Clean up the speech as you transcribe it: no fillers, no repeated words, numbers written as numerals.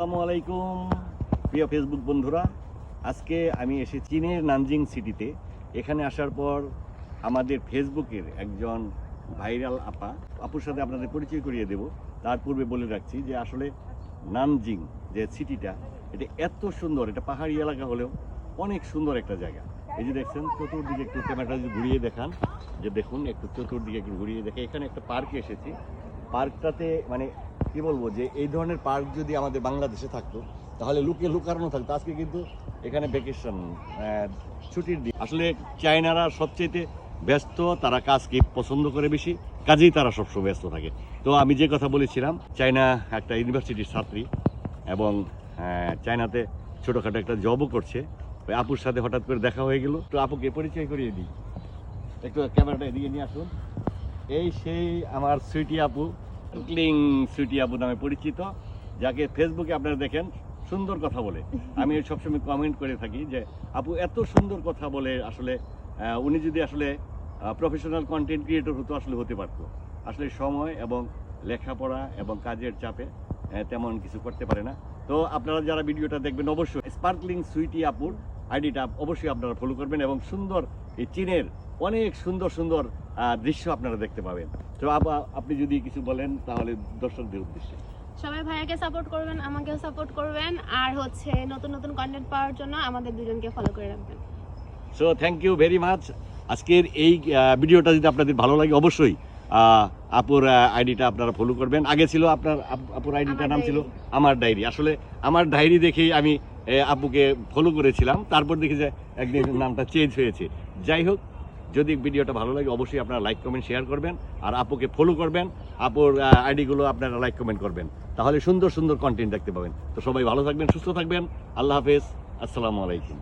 আসসালামু আলাইকুম প্রিয় ফেসবুক বন্ধুরা, আজকে আমি এসেছি চীনের নানজিং সিটিতে। এখানে আসার পর আমাদের ফেসবুকের একজন ভাইরাল আপুর সাথে আপনাদের পরিচয় করিয়ে দেব। তার পূর্বে বলে রাখছি যে আসলে নানজিং যে সিটিটা, এটা এত সুন্দর, এটা পাহাড়ি এলাকা হলেও অনেক সুন্দর একটা জায়গা। এই যে দেখছেন চতুর্দিকে একটু ক্যামেরাটা যদি ঘুরিয়ে দেখান, যে দেখুন একটু চতুর্দিকে একটু ঘুরিয়ে দেখে। এখানে একটা পার্কে এসেছি। পার্কটাতে মানে কি বলবো, যে এই ধরনের পার্ক যদি আমাদের বাংলাদেশে থাকতো তাহলে লুকানো থাকতো। আজকে কিন্তু এখানে ভ্যাকেশন, ছুটির দিন। আসলে চায়নারা সবচেয়ে ব্যস্ত, তারা কাজকে পছন্দ করে বেশি, কাজেই তারা সবসময় ব্যস্ত থাকে। তো আমি যে কথা বলেছিলাম, চায়না একটা ইউনিভার্সিটির ছাত্রী এবং চায়নাতে ছোটোখাটো একটা জবও করছে। ওই আপুর সাথে হঠাৎ করে দেখা হয়ে গেল। তো আপুকে পরিচয় করিয়ে দিই, একটু ক্যামেরাটা এদিকে নিয়ে আসুন। এই সেই আমার সুইটি আপু, টুকলিং সুইটি আপু নামে পরিচিত, যাকে ফেসবুকে আপনারা দেখেন সুন্দর কথা বলে। আমি সবসময় কমেন্ট করে থাকি যে আপু এত সুন্দর কথা বলে। আসলে উনি যদি আসলে প্রফেশনাল কন্টেন্ট ক্রিয়েটর হতো আসলে হতে পারতো। আসলে সময় এবং লেখাপড়া এবং কাজের চাপে তেমন কিছু করতে পারে না। তো আপনারা যারা ভিডিওটা দেখবেন অবশ্যই স্পার্কলিং সুইটি আপুর আইডিটা অবশ্যই আপনারা ফলো করবেন এবং সুন্দর এই চীনের অনেক সুন্দর সুন্দর দৃশ্য আপনারা দেখতে পাবেন। তো আপনি যদি কিছু বলেন তাহলে দর্শকদের উদ্দেশ্যে। সবাই ভাইয়াকে সাপোর্ট করবেন, আমাকেও সাপোর্ট করবেন, আর নতুন নতুন কন্টেন্ট পাওয়ার জন্য আমাদের দুজনকে ফলো করে রাখবেন। So thank you very much. আজকের এই ভিডিওটা যদি আপনাদের ভালো লাগে অবশ্যই আপুর আইডিটা আপনারা ফলো করবেন। আগে ছিল আপনার আপুর আইডিটার নাম ছিল আমার ডায়েরি। আসলে আমার ডায়েরি দেখেই আমি আপুকে ফলো করেছিলাম, তারপর দেখি যে একদিন নামটা চেঞ্জ হয়েছে। যাই হোক, যদি ভিডিওটা ভালো লাগে অবশ্যই আপনারা লাইক কমেন্ট শেয়ার করবেন আর আপুকে ফলো করবেন। আপুর আইডিগুলো আপনারা লাইক কমেন্ট করবেন, তাহলে সুন্দর সুন্দর কন্টেন্ট দেখতে পাবেন। তো সবাই ভালো থাকবেন, সুস্থ থাকবেন। আল্লাহ হাফেজ, আসসালামু আলাইকুম।